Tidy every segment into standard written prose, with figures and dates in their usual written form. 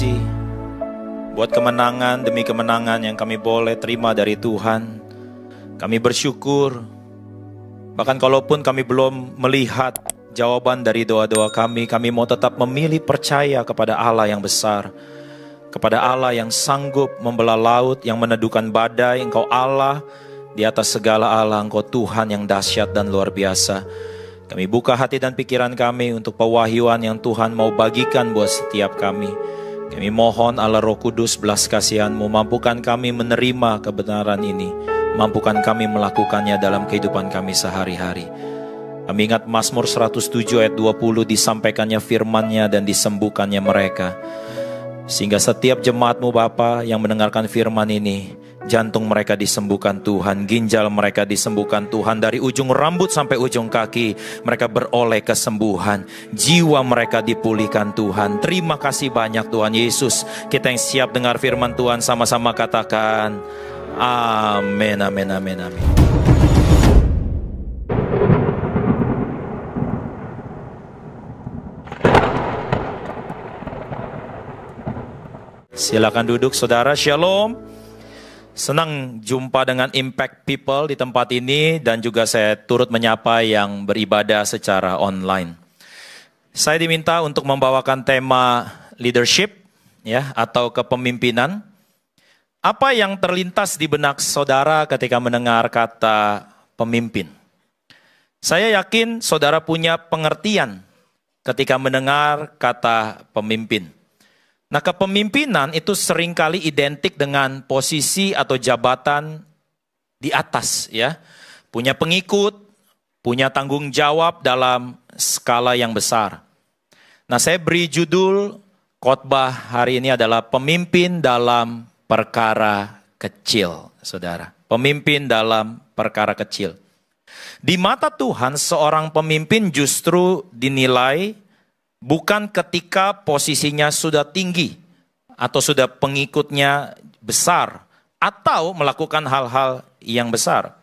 kasih buat kemenangan demi kemenangan yang kami boleh terima dari Tuhan. Kami bersyukur, bahkan kalaupun kami belum melihat jawaban dari doa-doa kami mau tetap memilih percaya kepada Allah yang besar, kepada Allah yang sanggup membelah laut, yang meneduhkan badai. Engkau Allah di atas segala Allah, Engkau Tuhan yang dahsyat dan luar biasa. Kami buka hati dan pikiran kami untuk pewahyuan yang Tuhan mau bagikan buat setiap kami. Kami mohon Allah Roh Kudus belas kasihan-Mu, mampukan kami menerima kebenaran ini, mampukan kami melakukannya dalam kehidupan kami sehari-hari. Kami ingat Mazmur 107 ayat 20, disampaikannya firman-Nya dan disembuhkannya mereka. Sehingga setiap jemaat-Mu Bapa yang mendengarkan firman ini, jantung mereka disembuhkan Tuhan, ginjal mereka disembuhkan Tuhan, dari ujung rambut sampai ujung kaki mereka beroleh kesembuhan, jiwa mereka dipulihkan Tuhan. Terima kasih banyak Tuhan Yesus. Kita yang siap dengar firman Tuhan sama-sama katakan amin, amin, amin, amin. Silakan duduk saudara, shalom. Senang jumpa dengan Impact People di tempat ini, dan juga saya turut menyapa yang beribadah secara online. Saya diminta untuk membawakan tema leadership ya, atau kepemimpinan. Apa yang terlintas di benak saudara ketika mendengar kata pemimpin? Saya yakin saudara punya pengertian ketika mendengar kata pemimpin. Nah, kepemimpinan itu seringkali identik dengan posisi atau jabatan di atas ya. Punya pengikut, punya tanggung jawab dalam skala yang besar. Nah, saya beri judul khotbah hari ini adalah pemimpin dalam perkara kecil, saudara. Pemimpin dalam perkara kecil. Di mata Tuhan, seorang pemimpin justru dinilai bukan ketika posisinya sudah tinggi atau sudah pengikutnya besar atau melakukan hal-hal yang besar.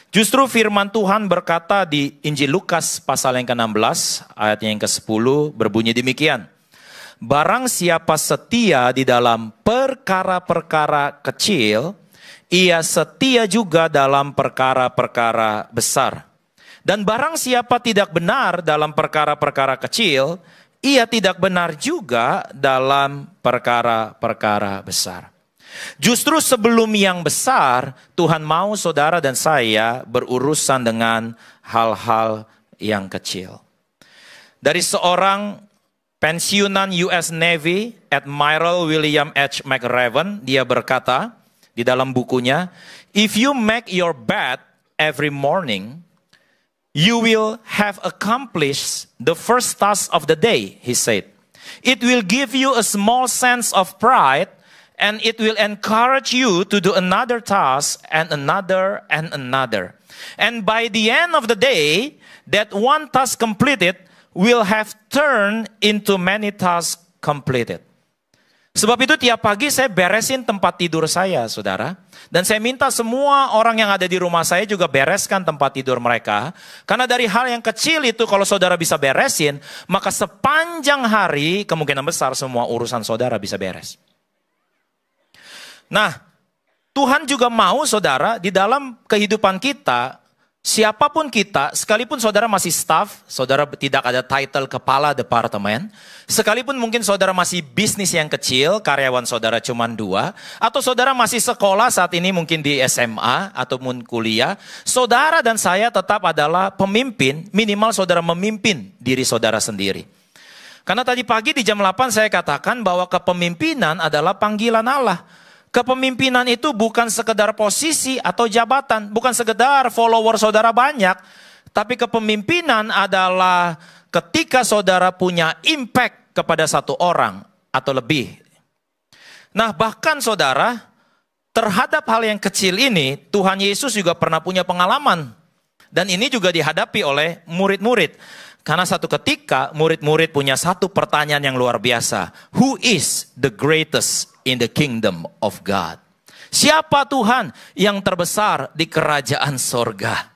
Justru firman Tuhan berkata di Injil Lukas pasal yang ke-16 ayatnya yang ke-10 berbunyi demikian. Barang siapa setia di dalam perkara-perkara kecil, ia setia juga dalam perkara-perkara besar. Dan barang siapa tidak benar dalam perkara-perkara kecil, ia tidak benar juga dalam perkara-perkara besar. Justru sebelum yang besar, Tuhan mau saudara dan saya berurusan dengan hal-hal yang kecil. Dari seorang pensiunan US Navy, Admiral William H. McRaven, dia berkata di dalam bukunya, "If you make your bed every morning, you will have accomplished the first task of the day," he said. "It will give you a small sense of pride, and it will encourage you to do another task and another and another. And by the end of the day, that one task completed will have turned into many tasks completed." Sebab itu tiap pagi saya beresin tempat tidur saya, saudara. Dan saya minta semua orang yang ada di rumah saya juga bereskan tempat tidur mereka. Karena dari hal yang kecil itu kalau saudara bisa beresin, maka sepanjang hari kemungkinan besar semua urusan saudara bisa beres. Nah, Tuhan juga mau saudara di dalam kehidupan kita, siapapun kita, sekalipun saudara masih staff, saudara tidak ada title kepala departemen, sekalipun mungkin saudara masih bisnis yang kecil, karyawan saudara cuma 2, atau saudara masih sekolah saat ini mungkin di SMA ataupun kuliah, saudara dan saya tetap adalah pemimpin, minimal saudara memimpin diri saudara sendiri. Karena tadi pagi di jam 8 saya katakan bahwa kepemimpinan adalah panggilan Allah. Kepemimpinan itu bukan sekedar posisi atau jabatan, bukan sekedar follower saudara banyak, tapi kepemimpinan adalah ketika saudara punya impact kepada satu orang atau lebih. Nah, bahkan saudara, terhadap hal yang kecil ini, Tuhan Yesus juga pernah punya pengalaman. Dan ini juga dihadapi oleh murid-murid. Karena satu ketika murid-murid punya satu pertanyaan yang luar biasa. Who is the greatest in the kingdom of God? Siapa Tuhan yang terbesar di kerajaan sorga?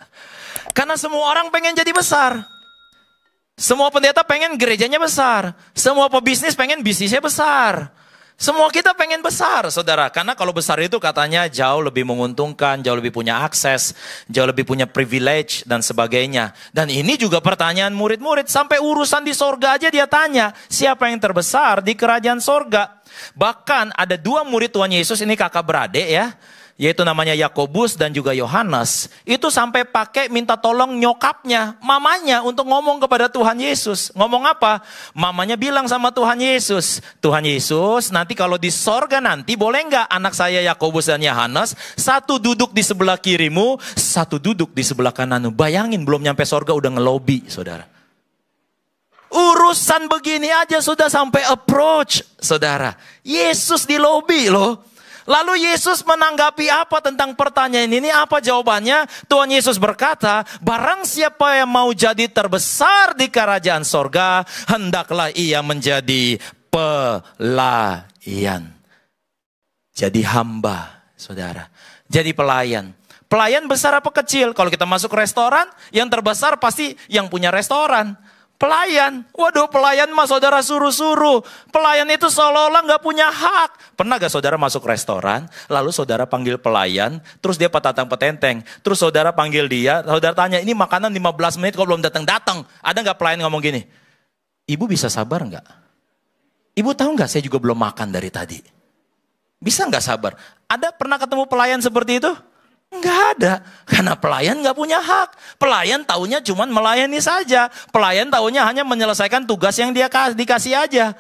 Karena semua orang pengen jadi besar. Semua pendeta pengen gerejanya besar. Semua pebisnis pengen bisnisnya besar. Semua kita pengen besar, saudara. Karena kalau besar itu katanya jauh lebih menguntungkan, jauh lebih punya akses, jauh lebih punya privilege, dan sebagainya. Dan ini juga pertanyaan murid-murid. Sampai urusan di sorga aja dia tanya, siapa yang terbesar di kerajaan sorga? Bahkan ada 2 murid Tuhan Yesus, ini kakak beradik ya. Yaitu namanya Yakobus dan juga Yohanes. Itu sampai pakai minta tolong nyokapnya, mamanya untuk ngomong kepada Tuhan Yesus. Ngomong apa? Mamanya bilang sama Tuhan Yesus, Tuhan Yesus nanti kalau di sorga nanti boleh nggak anak saya Yakobus dan Yohanes satu duduk di sebelah kirimu, satu duduk di sebelah kananmu. Bayangin belum nyampe sorga udah ngelobi, saudara. Urusan begini aja sudah sampai approach, saudara. Yesus di lobi loh. Lalu Yesus menanggapi apa tentang pertanyaan ini? Apa jawabannya? Tuhan Yesus berkata, barang siapa yang mau jadi terbesar di kerajaan sorga, hendaklah ia menjadi pelayan. Jadi hamba, saudara. Jadi pelayan. Pelayan besar apa kecil? Kalau kita masuk restoran, yang terbesar pasti yang punya restoran. Pelayan, waduh pelayan mah saudara suruh-suruh. Pelayan itu seolah-olah gak punya hak. Pernah gak saudara masuk restoran, lalu saudara panggil pelayan, terus dia petatang petenteng. Terus saudara panggil dia, saudara tanya, ini makanan 15 menit kok belum datang-datang. Ada gak pelayan ngomong gini? Ibu bisa sabar gak? Ibu tahu gak saya juga belum makan dari tadi? Bisa gak sabar? Ada pernah ketemu pelayan seperti itu? Enggak ada, karena pelayan enggak punya hak. Pelayan taunya cuma melayani saja. Pelayan taunya hanya menyelesaikan tugas yang dia dikasih aja.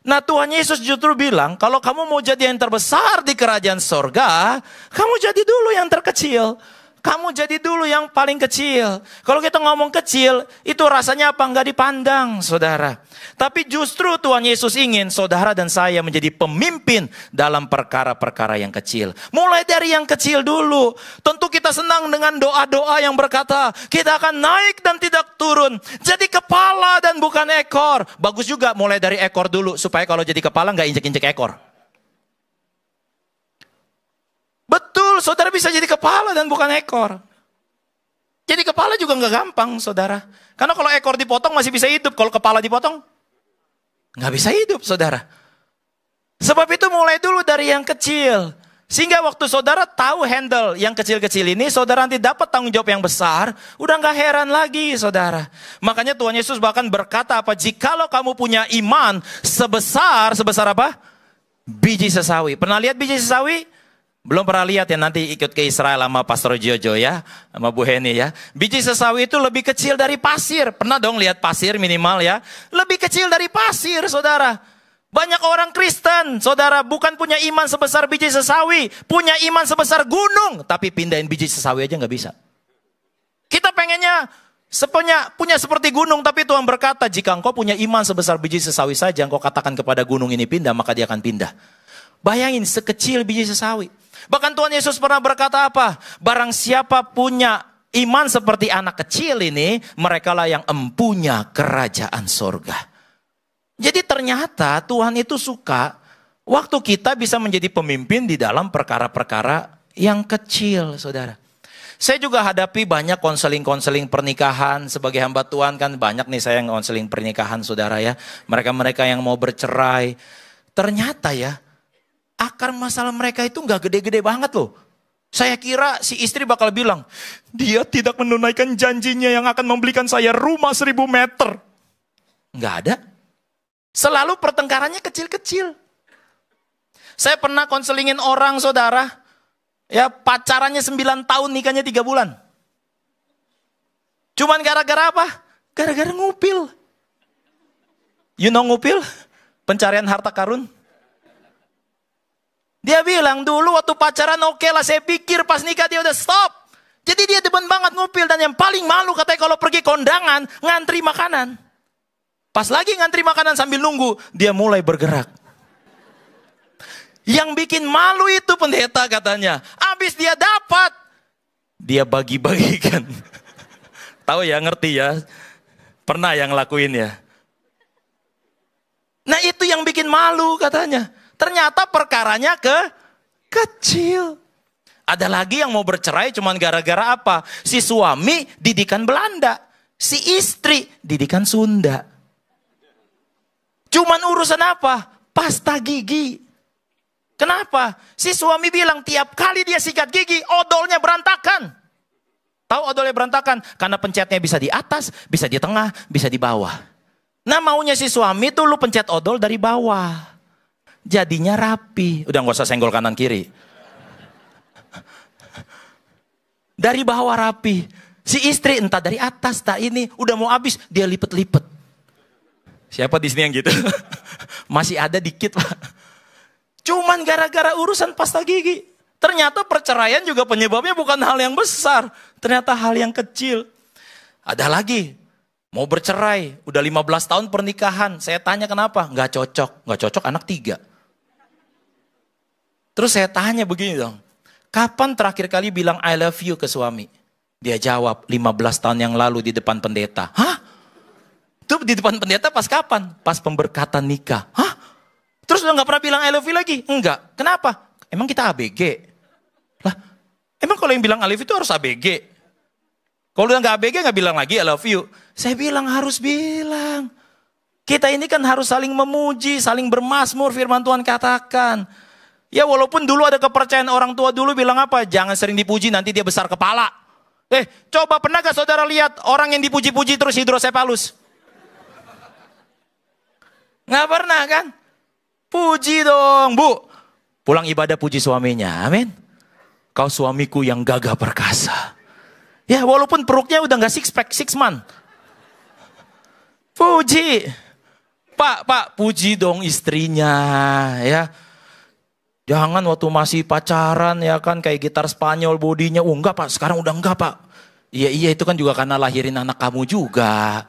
Nah Tuhan Yesus justru bilang, kalau kamu mau jadi yang terbesar di kerajaan sorga, kamu jadi dulu yang terkecil. Kamu jadi dulu yang paling kecil. Kalau kita ngomong kecil, itu rasanya apa? Enggak dipandang, saudara. Tapi justru Tuhan Yesus ingin saudara dan saya menjadi pemimpin dalam perkara-perkara yang kecil. Mulai dari yang kecil dulu. Tentu kita senang dengan doa-doa yang berkata, kita akan naik dan tidak turun. Jadi kepala dan bukan ekor. Bagus juga mulai dari ekor dulu, supaya kalau jadi kepala enggak injek-injek ekor. Betul, saudara bisa jadi kepala dan bukan ekor. Jadi kepala juga nggak gampang, saudara. Karena kalau ekor dipotong masih bisa hidup, kalau kepala dipotong nggak bisa hidup, saudara. Sebab itu mulai dulu dari yang kecil. Sehingga waktu saudara tahu handle yang kecil-kecil ini, saudara nanti dapat tanggung jawab yang besar, udah nggak heran lagi, saudara. Makanya Tuhan Yesus bahkan berkata apa? Jikalau kamu punya iman sebesar apa? Biji sesawi. Pernah lihat biji sesawi? Belum pernah lihat ya, nanti ikut ke Israel sama Pastor Jojo ya, sama Bu Heni ya. Biji sesawi itu lebih kecil dari pasir. Pernah dong lihat pasir minimal ya. Lebih kecil dari pasir, saudara. Banyak orang Kristen, saudara, bukan punya iman sebesar biji sesawi. Punya iman sebesar gunung, tapi pindahin biji sesawi aja nggak bisa. Kita pengennya punya seperti gunung, tapi Tuhan berkata, jika engkau punya iman sebesar biji sesawi saja, engkau katakan kepada gunung ini pindah, maka dia akan pindah. Bayangin, sekecil biji sesawi. Bahkan Tuhan Yesus pernah berkata apa? Barang siapa punya iman seperti anak kecil ini, merekalah yang empunya kerajaan sorga. Jadi ternyata Tuhan itu suka waktu kita bisa menjadi pemimpin di dalam perkara-perkara yang kecil, saudara. Saya juga hadapi banyak konseling-konseling pernikahan. Sebagai hamba Tuhan kan banyak nih saya yang konseling pernikahan, saudara ya. Mereka-mereka yang mau bercerai. Ternyata ya, akar masalah mereka itu gak gede-gede banget loh. Saya kira si istri bakal bilang, dia tidak menunaikan janjinya yang akan membelikan saya rumah 1000 meter. Gak ada. Selalu pertengkarannya kecil-kecil. Saya pernah konselingin orang, saudara. Ya, pacarannya 9 tahun, nikahnya 3 bulan. Cuman gara-gara apa? Gara-gara ngupil. You know ngupil? Pencarian harta karun. Dia bilang dulu waktu pacaran oke lah, saya pikir pas nikah dia udah stop. Jadi dia demen banget ngupil, dan yang paling malu katanya kalau pergi kondangan ngantri makanan. Pas lagi ngantri makanan sambil nunggu, dia mulai bergerak. Yang bikin malu itu pendeta katanya. Habis dia dapat, dia bagi-bagikan. Tahu ya, ngerti ya. Pernah yang ngelakuin ya. Nah itu yang bikin malu katanya. Ternyata perkaranya kecil. Ada lagi yang mau bercerai cuman gara-gara apa? Si suami didikan Belanda. Si istri didikan Sunda. Cuman urusan apa? Pasta gigi. Kenapa? Si suami bilang tiap kali dia sikat gigi, odolnya berantakan. Tahu odolnya berantakan? Karena pencetnya bisa di atas, bisa di tengah, bisa di bawah. Nah maunya si suami tuh lu pencet odol dari bawah. Jadinya rapi. Udah gak usah senggol kanan kiri. Dari bawah rapi. Si istri entah dari atas, tak ini. Udah mau habis, dia lipet-lipet. Siapa di sini yang gitu? Masih ada dikit Pak. Cuman gara-gara urusan pasta gigi. Ternyata perceraian juga penyebabnya bukan hal yang besar. Ternyata hal yang kecil. Ada lagi. Mau bercerai. Udah 15 tahun pernikahan. Saya tanya kenapa? Nggak cocok. Nggak cocok anak 3. Terus saya tanya begini dong. Kapan terakhir kali bilang I love you ke suami? Dia jawab 15 tahun yang lalu di depan pendeta. Hah? Itu di depan pendeta pas kapan? Pas pemberkatan nikah. Hah? Terus udah gak pernah bilang I love you lagi? Enggak. Kenapa? Emang kita ABG? Lah, emang kalau yang bilang I love you itu harus ABG? Kalau udah gak ABG gak bilang lagi I love you. Saya bilang harus bilang. Kita ini kan harus saling memuji, saling bermazmur, firman Tuhan katakan. Ya walaupun dulu ada kepercayaan orang tua dulu bilang apa? Jangan sering dipuji nanti dia besar kepala. Coba pernah gak saudara lihat orang yang dipuji-puji terus hidrosepalus? Gak pernah kan? Puji dong, Bu. Pulang ibadah puji suaminya, amin. Kau suamiku yang gagah perkasa. Ya walaupun perutnya udah gak six pack, 6 month. Puji. Pak, puji dong istrinya, ya. Jangan waktu masih pacaran ya kan kayak gitar Spanyol bodinya. Oh enggak Pak, sekarang udah enggak Pak. Iya itu kan juga karena lahirin anak kamu juga.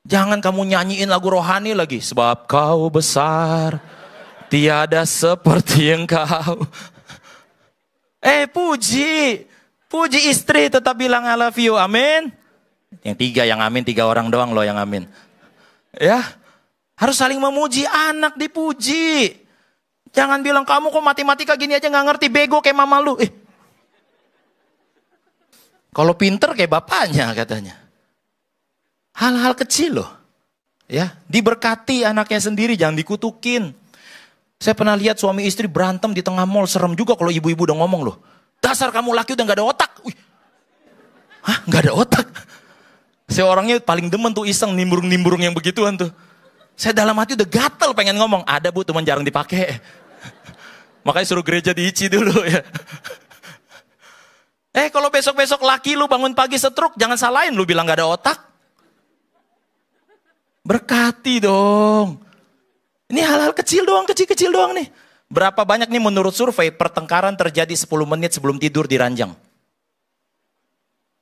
Jangan kamu nyanyiin lagu rohani lagi. Sebab kau besar, tiada seperti engkau. Puji istri tetap bilang I love you, amin. Yang 3 yang amin, 3 orang doang loh yang amin. Ya, harus saling memuji, anak dipuji. Jangan bilang kamu kok matematika gini aja gak ngerti, bego kayak mama lu. Kalau pinter kayak bapaknya katanya. Hal-hal kecil loh. Ya, diberkati anaknya sendiri, jangan dikutukin. Saya pernah lihat suami istri berantem di tengah mall, serem juga kalau ibu-ibu udah ngomong loh. Dasar kamu laki udah gak ada otak. Hah, gak ada otak? Saya orangnya paling demen tuh iseng nimbrung-nimbrung yang begituan tuh. Saya dalam hati udah gatel pengen ngomong. Ada Bu, teman jarang dipakai. Makanya suruh gereja diici dulu ya. Kalau besok-besok laki lu bangun pagi stroke, jangan salahin lu bilang gak ada otak. Berkati dong. Ini hal-hal kecil doang, kecil-kecil doang nih. Berapa banyak nih menurut survei pertengkaran terjadi 10 menit sebelum tidur di ranjang?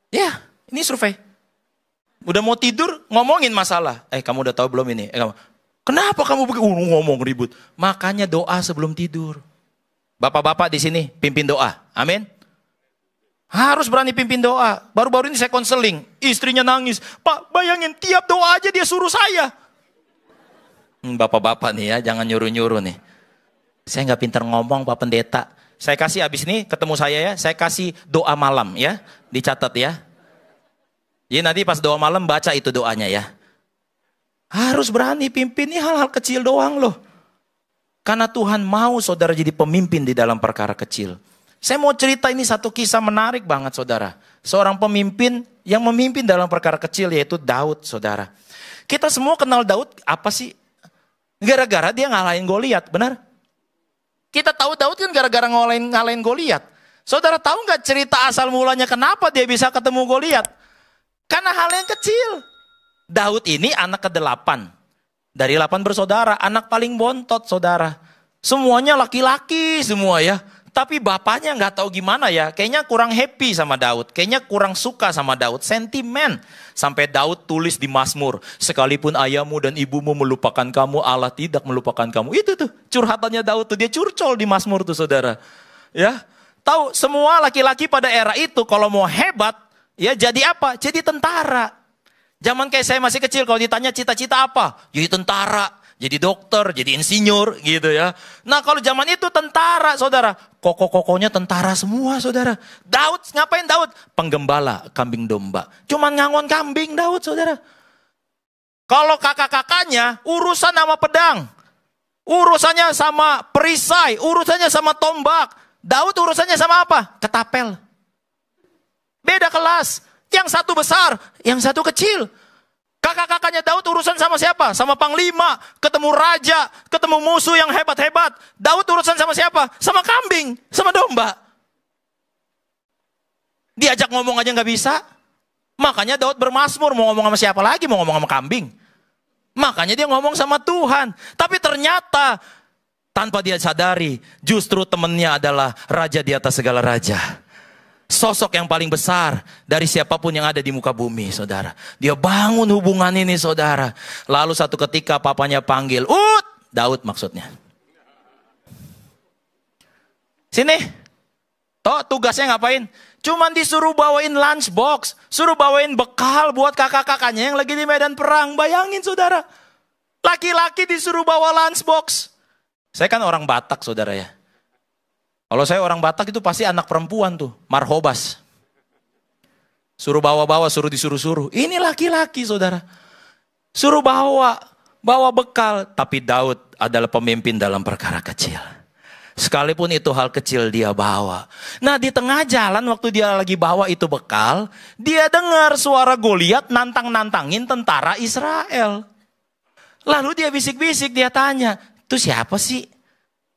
Ya, ini survei. Udah mau tidur, ngomongin masalah. Kamu udah tahu belum ini? Kenapa kamu ngomong ribut? Makanya doa sebelum tidur. Bapak-bapak di sini pimpin doa. Amin. Harus berani pimpin doa. Baru-baru ini saya konseling. Istrinya nangis. Pak, bayangin tiap doa aja dia suruh saya. Bapak-bapak nih ya, jangan nyuruh-nyuruh nih. Saya nggak pintar ngomong Pak Pendeta. Saya kasih abis ini ketemu saya ya, saya kasih doa malam ya. Dicatat ya. Jadi nanti pas doa malam baca itu doanya ya. Harus berani pimpin, ini hal-hal kecil doang loh. Karena Tuhan mau saudara jadi pemimpin di dalam perkara kecil. Saya mau cerita ini satu kisah menarik banget saudara. Seorang pemimpin yang memimpin dalam perkara kecil yaitu Daud saudara. Kita semua kenal Daud apa sih? Gara-gara dia ngalahin Goliat, benar? Kita tahu Daud kan gara-gara ngalahin Goliat. Saudara tahu nggak cerita asal mulanya kenapa dia bisa ketemu Goliat? Karena hal yang kecil. Daud ini anak ke-8. Dari 8 bersaudara, anak paling bontot saudara. Semuanya laki-laki semua ya. Tapi bapaknya nggak tahu gimana ya. Kayaknya kurang happy sama Daud. Kayaknya kurang suka sama Daud. Sentimen. Sampai Daud tulis di Mazmur. Sekalipun ayahmu dan ibumu melupakan kamu, Allah tidak melupakan kamu. Itu tuh curhatannya Daud tuh. Dia curcol di Mazmur tuh saudara. Ya, tahu semua laki-laki pada era itu kalau mau hebat, ya jadi apa? Jadi tentara. Zaman kayak saya masih kecil kalau ditanya cita-cita apa? Jadi tentara, jadi dokter, jadi insinyur gitu ya. Nah kalau zaman itu tentara saudara. Koko-kokonya tentara semua saudara. Daud, ngapain Daud? Penggembala kambing domba. Cuman ngangon kambing Daud saudara. Kalau kakak-kakaknya urusan sama pedang. Urusannya sama perisai, urusannya sama tombak. Daud urusannya sama apa? Ketapel. Beda kelas. Yang satu besar, yang satu kecil. Kakak-kakaknya Daud urusan sama siapa? Sama panglima, ketemu raja, ketemu musuh yang hebat-hebat. Daud urusan sama siapa? Sama kambing, sama domba. Diajak ngomong aja nggak bisa. Makanya Daud bermazmur, mau ngomong sama siapa lagi? Mau ngomong sama kambing. Makanya dia ngomong sama Tuhan. Tapi ternyata tanpa dia sadari, justru temannya adalah raja di atas segala raja. Sosok yang paling besar dari siapapun yang ada di muka bumi, saudara. Dia bangun hubungan ini, saudara. Lalu satu ketika papanya panggil, Daud maksudnya. Sini. Toh tugasnya ngapain? Cuman disuruh bawain lunchbox. Suruh bawain bekal buat kakak-kakaknya yang lagi di medan perang. Bayangin, saudara. Laki-laki disuruh bawa lunchbox. Saya kan orang Batak, saudara ya. Kalau saya orang Batak itu pasti anak perempuan tuh, marhobas. Suruh bawa-bawa, suruh disuruh-suruh. Ini laki-laki, saudara. Suruh bawa bekal. Tapi Daud adalah pemimpin dalam perkara kecil. Sekalipun itu hal kecil dia bawa. Nah di tengah jalan waktu dia lagi bawa itu bekal, dia dengar suara Goliat nantang-nantangin tentara Israel. Lalu dia bisik-bisik, dia tanya, itu siapa sih?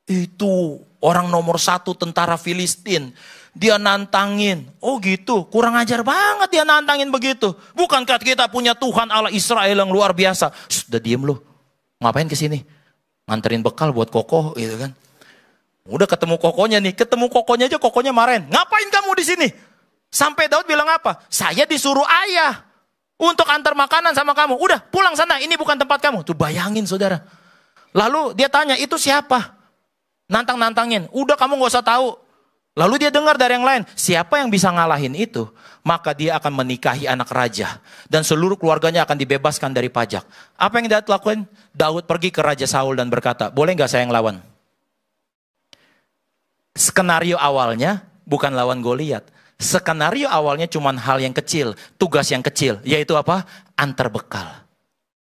Itu orang nomor 1 tentara Filistin. Dia nantangin. Oh gitu, kurang ajar banget dia nantangin begitu. Bukankah kita punya Tuhan Allah Israel yang luar biasa? Sudah diem loh. Ngapain kesini? Nganterin bekal buat kokoh gitu kan. Udah ketemu kokohnya nih. Ketemu kokohnya aja, kokohnya marahin. Ngapain kamu di sini? Sampai Daud bilang apa? Saya disuruh ayah untuk antar makanan sama kamu. Udah pulang sana, ini bukan tempat kamu. Tuh bayangin, saudara. Lalu dia tanya, itu siapa? Nantang-nantangin, udah kamu gak usah tahu. Lalu dia dengar dari yang lain, siapa yang bisa ngalahin itu, maka dia akan menikahi anak raja. Dan seluruh keluarganya akan dibebaskan dari pajak. Apa yang Daud lakukan? Daud pergi ke Raja Saul dan berkata, boleh gak saya yang lawan? Skenario awalnya bukan lawan Goliat. Skenario awalnya cuma hal yang kecil, tugas yang kecil. Yaitu apa? Antar bekal.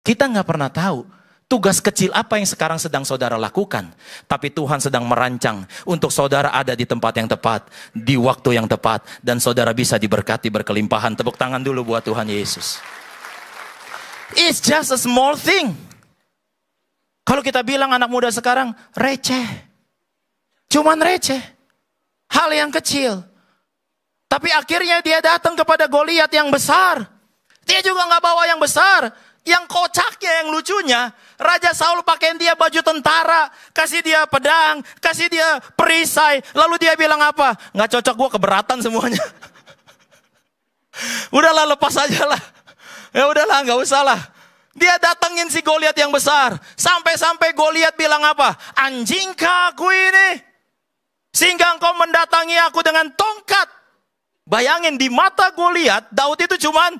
Kita gak pernah tahu tugas kecil apa yang sekarang sedang saudara lakukan. Tapi Tuhan sedang merancang untuk saudara ada di tempat yang tepat, di waktu yang tepat. Dan saudara bisa diberkati berkelimpahan. Tepuk tangan dulu buat Tuhan Yesus. It's just a small thing. Kalau kita bilang anak muda sekarang, receh. Cuman receh. Hal yang kecil. Tapi akhirnya dia datang kepada Goliat yang besar. Dia juga gak bawa yang besar. Yang kocaknya, yang lucunya, Raja Saul pakein dia baju tentara, kasih dia pedang, kasih dia perisai. Lalu dia bilang apa? Gak cocok, gue keberatan semuanya. Udahlah, lepas aja lah. Ya udahlah, gak usah lah. Dia datengin si Goliat yang besar. Sampai-sampai Goliat bilang apa? Anjingkah aku ini? Sehingga engkau mendatangi aku dengan tongkat. Bayangin, di mata Goliat, Daud itu cuman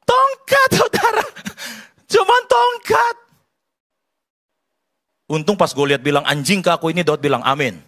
tongkat, saudara. Cuman tongkat. Untung pas Goliat bilang anjing ke aku ini, Daud bilang amin.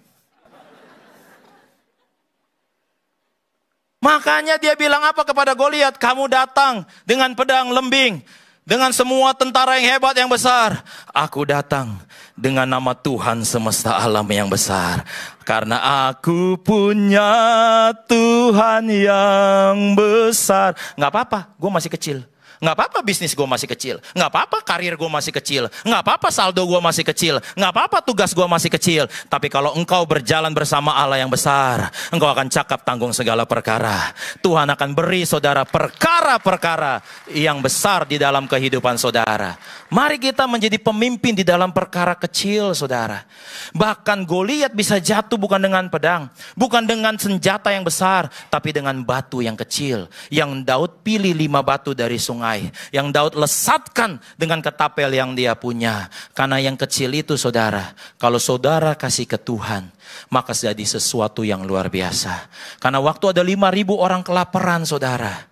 Makanya dia bilang apa kepada Goliat? Kamu datang dengan pedang lembing, dengan semua tentara yang hebat yang besar. Aku datang dengan nama Tuhan semesta alam yang besar. Karena aku punya Tuhan yang besar. Gak apa-apa, gue masih kecil. Gak apa-apa bisnis gue masih kecil. Gak apa-apa karir gue masih kecil. Gak apa-apa saldo gue masih kecil. Gak apa-apa tugas gue masih kecil. Tapi kalau engkau berjalan bersama Allah yang besar, engkau akan cakap tanggung segala perkara. Tuhan akan beri saudara perkara-perkara yang besar di dalam kehidupan saudara. Mari kita menjadi pemimpin di dalam perkara kecil, saudara. Bahkan Goliat bisa jatuh bukan dengan pedang, bukan dengan senjata yang besar, tapi dengan batu yang kecil. Yang Daud pilih 5 batu dari sungai. Yang Daud lesatkan dengan ketapel yang dia punya. Karena yang kecil itu, saudara, kalau saudara kasih ke Tuhan, maka jadi sesuatu yang luar biasa. Karena waktu ada 5.000 orang kelaparan, saudara,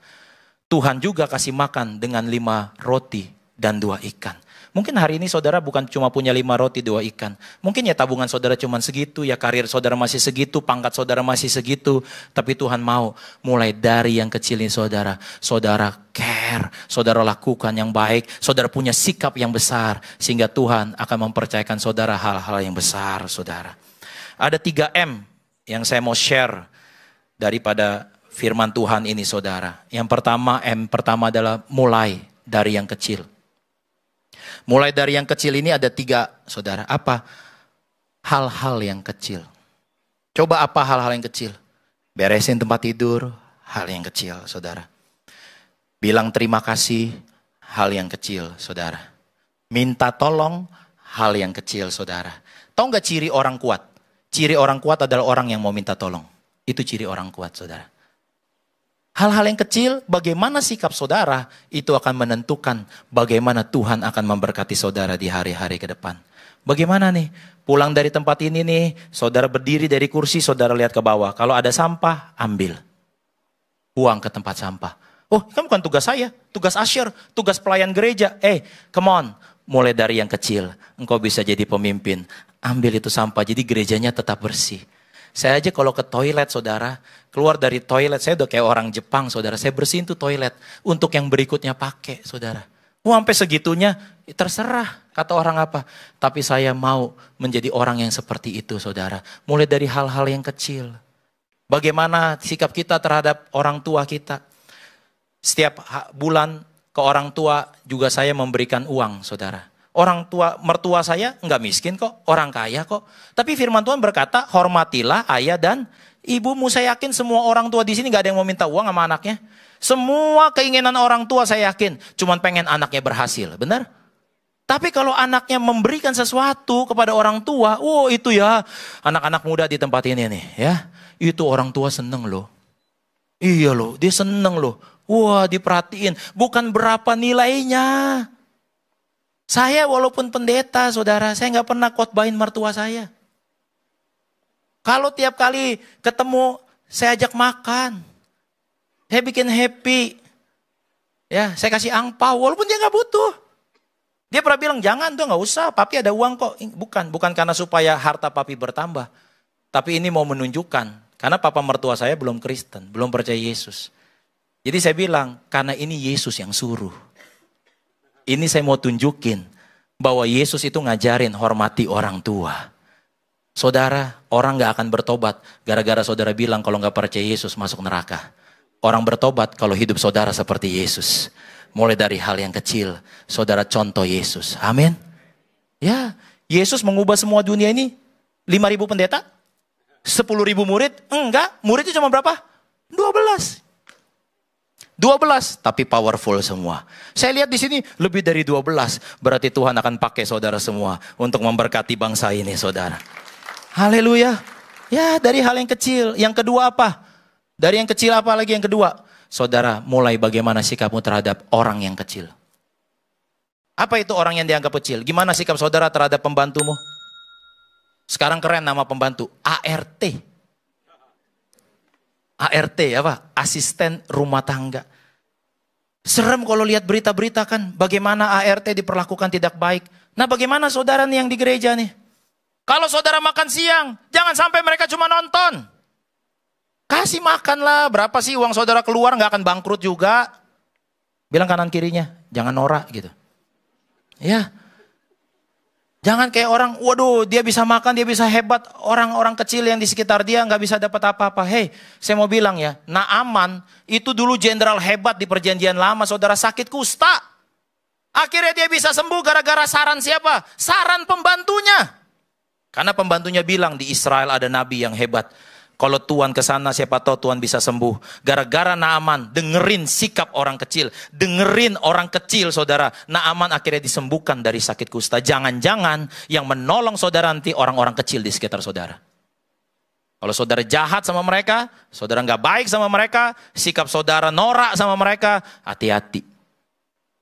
Tuhan juga kasih makan dengan 5 roti dan 2 ikan. Mungkin hari ini saudara bukan cuma punya 5 roti 2 ikan. Mungkin ya tabungan saudara cuma segitu, ya karir saudara masih segitu, pangkat saudara masih segitu. Tapi Tuhan mau mulai dari yang kecil ini saudara. Saudara share, saudara lakukan yang baik, saudara punya sikap yang besar, sehingga Tuhan akan mempercayakan saudara hal-hal yang besar, saudara. Ada 3M yang saya mau share daripada firman Tuhan ini, saudara. Yang pertama, M pertama adalah mulai dari yang kecil. Mulai dari yang kecil ini ada 3, saudara. Apa? Hal-hal yang kecil. Coba apa hal-hal yang kecil? Beresin tempat tidur, hal yang kecil, saudara. Bilang terima kasih, hal yang kecil, saudara. Minta tolong, hal yang kecil, saudara. Tahu nggak ciri orang kuat? Ciri orang kuat adalah orang yang mau minta tolong. Itu ciri orang kuat, saudara. Hal-hal yang kecil, bagaimana sikap saudara, itu akan menentukan bagaimana Tuhan akan memberkati saudara di hari-hari ke depan. Bagaimana nih, pulang dari tempat ini nih, saudara berdiri dari kursi, saudara lihat ke bawah. Kalau ada sampah, ambil. Buang ke tempat sampah. Oh, kan bukan tugas saya, tugas usher, tugas pelayan gereja. Come on, mulai dari yang kecil, engkau bisa jadi pemimpin. Ambil itu sampah, jadi gerejanya tetap bersih. Saya aja kalau ke toilet, saudara, keluar dari toilet, saya udah kayak orang Jepang, saudara. Saya bersihin tuh toilet untuk yang berikutnya pakai, saudara. Sampai segitunya, terserah kata orang apa. Tapi saya mau menjadi orang yang seperti itu, saudara. Mulai dari hal-hal yang kecil. Bagaimana sikap kita terhadap orang tua kita. Setiap bulan ke orang tua juga saya memberikan uang, saudara. Orang tua, mertua saya enggak miskin kok, orang kaya kok. Tapi firman Tuhan berkata, hormatilah ayah dan ibumu. Saya yakin semua orang tua di sini enggak ada yang mau minta uang sama anaknya. Semua keinginan orang tua saya yakin, cuman pengen anaknya berhasil, benar? Tapi kalau anaknya memberikan sesuatu kepada orang tua, itu ya, anak-anak muda di tempat ini nih, ya. Itu orang tua seneng loh. Iya loh, dia seneng loh. Wah, diperhatiin, bukan berapa nilainya. Saya walaupun pendeta, saudara, saya nggak pernah khotbahin mertua saya. Kalau tiap kali ketemu, saya ajak makan. Saya bikin happy. Ya, saya kasih angpau, walaupun dia nggak butuh. Dia pernah bilang, jangan tuh, nggak usah, papi ada uang kok. Bukan karena supaya harta papi bertambah. Tapi ini mau menunjukkan, karena papa mertua saya belum Kristen, belum percaya Yesus. Jadi saya bilang, karena ini Yesus yang suruh. Ini saya mau tunjukin bahwa Yesus itu ngajarin hormati orang tua. Saudara, orang gak akan bertobat gara-gara saudara bilang kalau gak percaya Yesus masuk neraka. Orang bertobat kalau hidup saudara seperti Yesus. Mulai dari hal yang kecil, saudara contoh Yesus. Amin. Ya, Yesus mengubah semua dunia ini. 5.000 pendeta? 10.000 murid? Enggak, muridnya cuma berapa? 12, tapi powerful semua. Saya lihat di sini lebih dari 12. Berarti Tuhan akan pakai saudara semua untuk memberkati bangsa ini, saudara. Haleluya. Ya, dari hal yang kecil. Yang kedua apa? Dari yang kecil apa lagi yang kedua? Saudara, mulai bagaimana sikapmu terhadap orang yang kecil. Apa itu orang yang dianggap kecil? Gimana sikap saudara terhadap pembantumu? Sekarang keren nama pembantu, ART. ART apa? Asisten rumah tangga. Serem kalau lihat berita-berita kan. Bagaimana ART diperlakukan tidak baik. Nah bagaimana saudara nih yang di gereja nih? Kalau saudara makan siang, jangan sampai mereka cuma nonton. Kasih makanlah. Berapa sih uang saudara keluar gak akan bangkrut juga. Bilang kanan kirinya, jangan norak gitu. Ya. Jangan kayak orang, waduh dia bisa makan, dia bisa hebat. Orang-orang kecil yang di sekitar dia gak bisa dapat apa-apa. Hei, saya mau bilang ya, Naaman itu dulu jenderal hebat di perjanjian lama. Saudara sakit kusta. Akhirnya dia bisa sembuh gara-gara saran siapa? Saran pembantunya. Karena pembantunya bilang di Israel ada nabi yang hebat. Kalau Tuhan ke sana siapa tahu Tuhan bisa sembuh. Gara-gara Naaman dengerin sikap orang kecil. Dengerin orang kecil saudara. Naaman akhirnya disembuhkan dari sakit kusta. Jangan-jangan yang menolong saudara nanti orang-orang kecil di sekitar saudara. Kalau saudara jahat sama mereka. Saudara nggak baik sama mereka. Sikap saudara norak sama mereka. Hati-hati.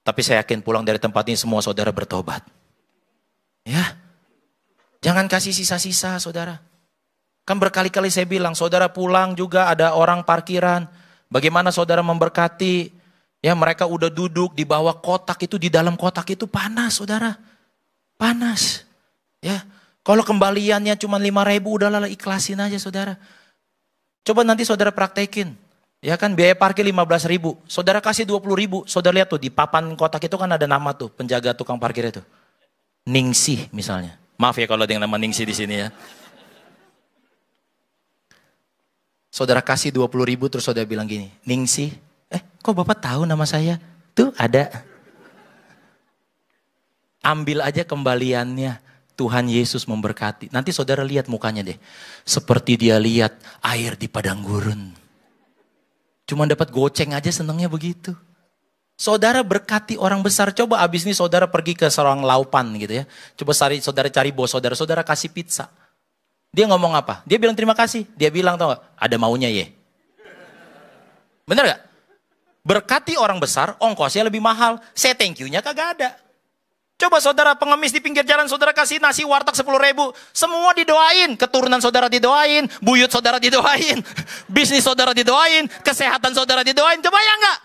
Tapi saya yakin pulang dari tempat ini semua saudara bertobat. Ya. Jangan kasih sisa-sisa saudara. Kan berkali-kali saya bilang, saudara pulang juga ada orang parkiran. Bagaimana saudara memberkati. Ya mereka udah duduk di bawah kotak itu, di dalam kotak itu panas saudara. Panas. Ya, kalau kembaliannya cuma 5.000 udahlah ikhlasin aja saudara. Coba nanti saudara praktekin. Ya kan biaya parkir 15.000. Saudara kasih 20.000. Saudara lihat tuh di papan kotak itu kan ada nama tuh penjaga tukang parkir itu. Ningsih misalnya. Maaf ya kalau ada yang nama Ningsih di sini ya. Saudara kasih 20.000 terus saudara bilang gini, Ningsih, kok Bapak tahu nama saya? Tuh ada. Ambil aja kembaliannya. Tuhan Yesus memberkati. Nanti saudara lihat mukanya deh. Seperti dia lihat air di padang gurun. Cuma dapat goceng aja senangnya begitu. Saudara berkati orang besar. Coba abis ini saudara pergi ke seorang laupan gitu ya. Coba saudara cari bos saudara. Saudara kasih pizza. Dia ngomong apa? Dia bilang terima kasih. Dia bilang tau gak? Ada maunya ye. Bener gak? Berkati orang besar, ongkosnya lebih mahal. Saya thank you-nya kagak ada. Coba saudara pengemis di pinggir jalan, saudara kasih nasi warteg 10.000. Semua didoain. Keturunan saudara didoain. Buyut saudara didoain. Bisnis saudara didoain. Kesehatan saudara didoain. Coba ya enggak?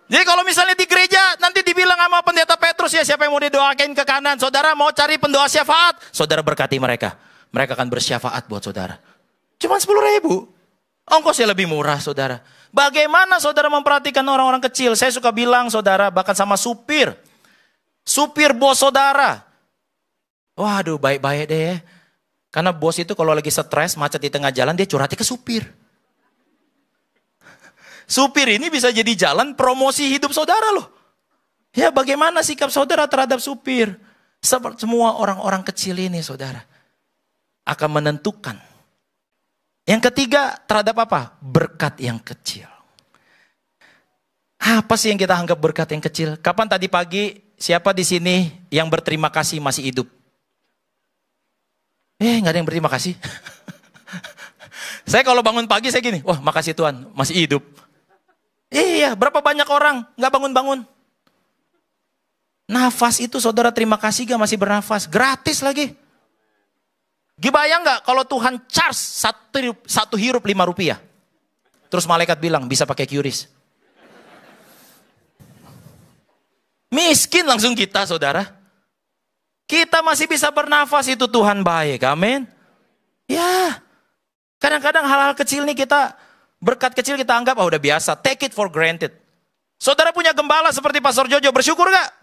Jadi kalau misalnya di gereja, nanti dibilang sama pendeta Petrus, ya siapa yang mau didoain ke kanan. Saudara mau cari pendoa syafaat. Saudara berkati mereka. Mereka akan bersyafaat buat saudara. Cuma 10.000. Ongkosnya lebih murah saudara. Bagaimana saudara memperhatikan orang-orang kecil? Saya suka bilang saudara, bahkan sama supir. Supir bos saudara. Waduh baik-baik deh ya. Karena bos itu kalau lagi stres, macet di tengah jalan, dia curhatnya ke supir. Supir ini bisa jadi jalan promosi hidup saudara loh. Ya bagaimana sikap saudara terhadap supir? Semua orang-orang kecil ini saudara akan menentukan. Yang ketiga terhadap apa? Berkat yang kecil. Apa sih yang kita anggap berkat yang kecil? Kapan tadi pagi siapa di sini yang berterima kasih masih hidup? Nggak ada yang berterima kasih. Saya kalau bangun pagi saya gini, wah makasih Tuhan masih hidup. Iya, berapa banyak orang nggak bangun-bangun? Nafas itu saudara terima kasih gak masih bernafas? Gratis lagi. Gibayang nggak kalau Tuhan charge satu hirup 5 rupiah? Terus malaikat bilang bisa pakai QRIS. Miskin langsung kita saudara. Kita masih bisa bernafas itu Tuhan baik. Amin. Ya. Kadang-kadang hal-hal kecil nih kita, berkat kecil kita anggap udah biasa. Take it for granted. Saudara punya gembala seperti Pastor Jojo, bersyukur gak?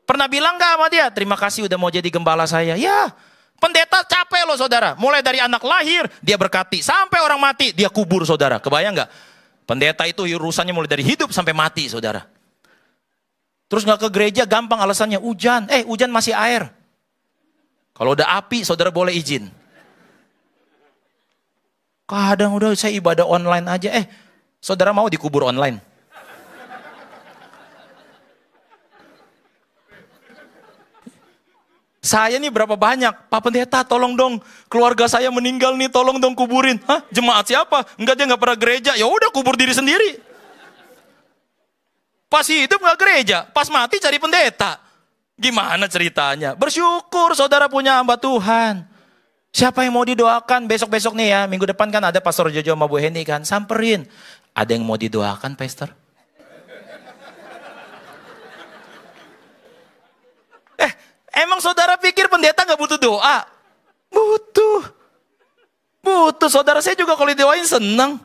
Pernah bilang gak sama dia? Terima kasih udah mau jadi gembala saya. Ya. Pendeta capek loh saudara. Mulai dari anak lahir dia berkati. Sampai orang mati dia kubur saudara. Kebayang gak? Pendeta itu urusannya mulai dari hidup sampai mati saudara. Terus gak ke gereja gampang alasannya hujan. Hujan masih air. Kalau udah api saudara boleh izin. Kadang udah saya ibadah online aja. Saudara mau dikubur online? Saya nih berapa banyak. Pak Pendeta tolong dong. Keluarga saya meninggal nih tolong dong kuburin. Hah? Jemaat siapa? Enggak dia gak pernah gereja. Ya udah kubur diri sendiri. Pas hidup gak gereja, pas mati cari pendeta. Gimana ceritanya? Bersyukur saudara punya hamba Tuhan. Siapa yang mau didoakan besok-besok nih ya, minggu depan kan ada Pastor Jojo sama Bu Heni kan, samperin. Ada yang mau didoakan Pastor? Emang saudara pikir pendeta gak butuh doa? Butuh. Butuh, saudara saya juga kalau didoain seneng.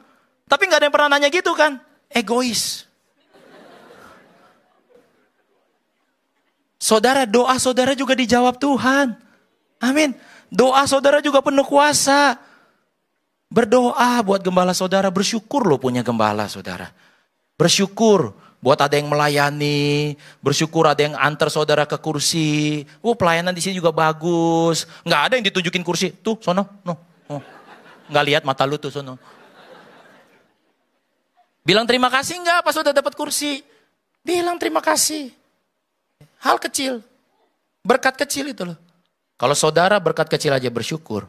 Tapi gak ada yang pernah nanya gitu kan? Egois. Saudara, doa saudara juga dijawab Tuhan. Amin. Doa saudara juga penuh kuasa. Berdoa buat gembala saudara. Bersyukur loh punya gembala saudara. Bersyukur buat ada yang melayani. Bersyukur ada yang antar saudara ke kursi. Pelayanan di sini juga bagus. Nggak ada yang ditunjukin kursi. Tuh, sono. No. Oh. Nggak lihat mata lu tuh, sono. Bilang terima kasih nggak pas udah dapat kursi? Bilang terima kasih. Hal kecil, berkat kecil itu loh. Kalau saudara berkat kecil aja bersyukur,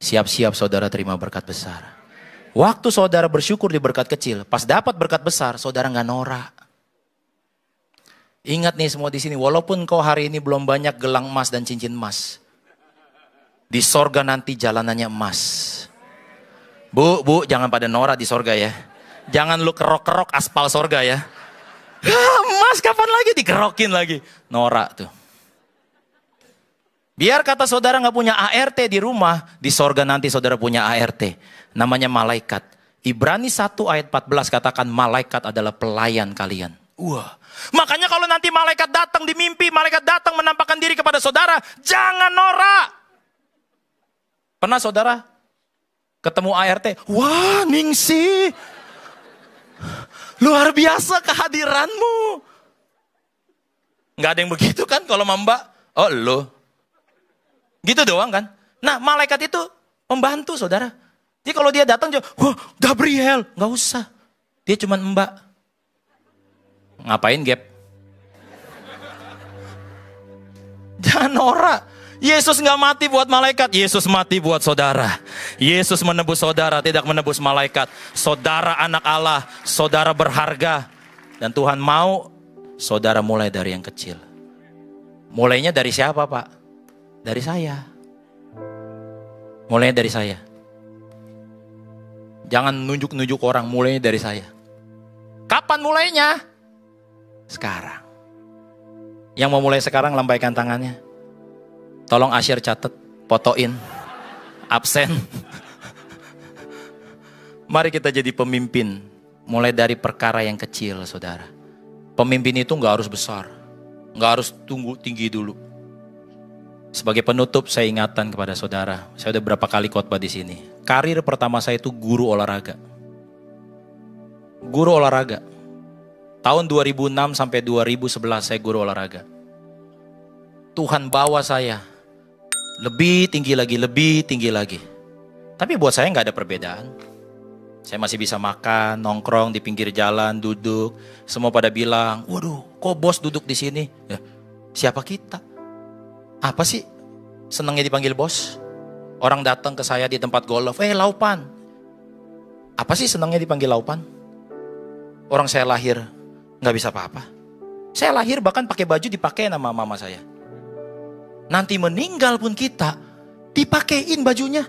siap-siap saudara terima berkat besar. Waktu saudara bersyukur di berkat kecil, pas dapat berkat besar, saudara nggak norak. Ingat nih semua di sini, walaupun kau hari ini belum banyak gelang emas dan cincin emas, di sorga nanti jalanannya emas. Bu, jangan pada norak di sorga ya. Jangan lu kerok-kerok aspal sorga ya. Emas kapan lagi dikerokin lagi? Norak tuh. Biar kata saudara gak punya ART di rumah, di sorga nanti saudara punya ART. Namanya malaikat. Ibrani 1 ayat 14 katakan malaikat adalah pelayan kalian. Wah, makanya kalau nanti malaikat datang di mimpi, malaikat datang menampakkan diri kepada saudara, jangan norak. Pernah saudara ketemu ART? Wah, Ningsih, luar biasa kehadiranmu. Nggak ada yang begitu kan kalau Mbak? Oh lo. Gitu doang kan? Nah malaikat itu pembantu saudara. Jadi kalau dia datang, wah Gabriel. Nggak usah. Dia cuma Mbak. Ngapain Gap? Jangan norak. Yesus nggak mati buat malaikat. Yesus mati buat saudara. Yesus menebus saudara, tidak menebus malaikat. Saudara anak Allah. Saudara berharga. Dan Tuhan mau saudara mulai dari yang kecil. Mulainya dari siapa Pak? Dari saya. Mulainya dari saya. Jangan nunjuk-nunjuk orang, mulainya dari saya. Kapan mulainya? Sekarang. Yang mau mulai sekarang lambaikan tangannya. Tolong Asyir catat, fotoin, absen. Mari kita jadi pemimpin. Mulai dari perkara yang kecil saudara. Pemimpin itu gak harus besar. Gak harus tunggu tinggi dulu. Sebagai penutup saya ingatkan kepada saudara. Saya udah berapa kali khotbah di sini. Karir pertama saya itu guru olahraga. Guru olahraga. Tahun 2006 sampai 2011 saya guru olahraga. Tuhan bawa saya lebih tinggi lagi, lebih tinggi lagi. Tapi buat saya gak ada perbedaan. Saya masih bisa makan, nongkrong di pinggir jalan, duduk. Semua pada bilang, waduh kok bos duduk di sini? Ya, siapa kita? Apa sih senangnya dipanggil bos? Orang datang ke saya di tempat golf, Laupan. Apa sih senangnya dipanggil Laupan? Orang saya lahir gak bisa apa-apa. Saya lahir bahkan pakai baju dipakai nama mama saya. Nanti meninggal pun kita dipakein bajunya.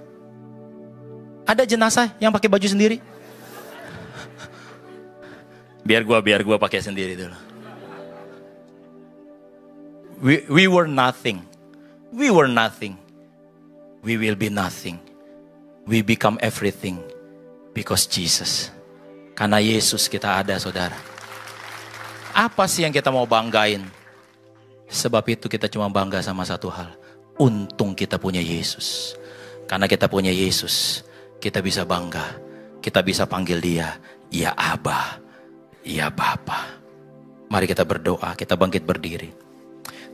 Ada jenazah yang pakai baju sendiri. Biar gua pakai sendiri dulu. We were nothing. We were nothing. We will be nothing. We become everything because Jesus. Karena Yesus kita ada saudara. Apa sih yang kita mau banggain? Sebab itu kita cuma bangga sama satu hal. Untung kita punya Yesus. Karena kita punya Yesus, kita bisa bangga. Kita bisa panggil dia, ya Abah, ya Bapa. Mari kita berdoa, kita bangkit berdiri.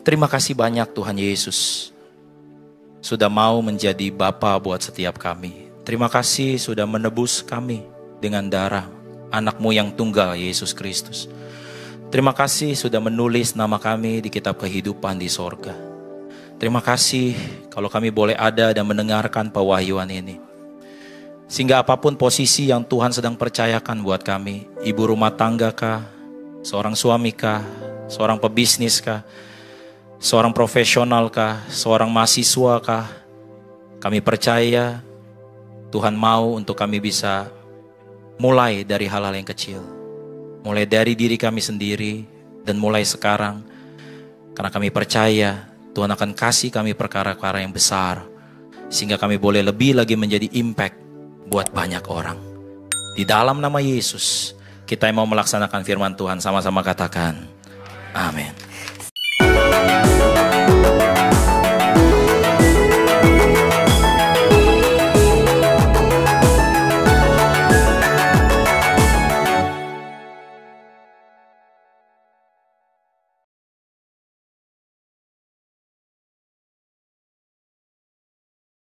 Terima kasih banyak Tuhan Yesus. Sudah mau menjadi Bapa buat setiap kami. Terima kasih sudah menebus kami dengan darah anak-Mu yang tunggal Yesus Kristus. Terima kasih sudah menulis nama kami di kitab kehidupan di sorga. Terima kasih kalau kami boleh ada dan mendengarkan pewahyuan ini. Sehingga apapun posisi yang Tuhan sedang percayakan buat kami, ibu rumah tangga kah, seorang suami kah, seorang pebisnis kah, seorang profesional kah, seorang mahasiswa kah, kami percaya Tuhan mau untuk kami bisa mulai dari hal-hal yang kecil. Mulai dari diri kami sendiri dan mulai sekarang. Karena kami percaya Tuhan akan kasih kami perkara-perkara yang besar. Sehingga kami boleh lebih lagi menjadi impact buat banyak orang. Di dalam nama Yesus, kita yang mau melaksanakan firman Tuhan sama-sama katakan, amin.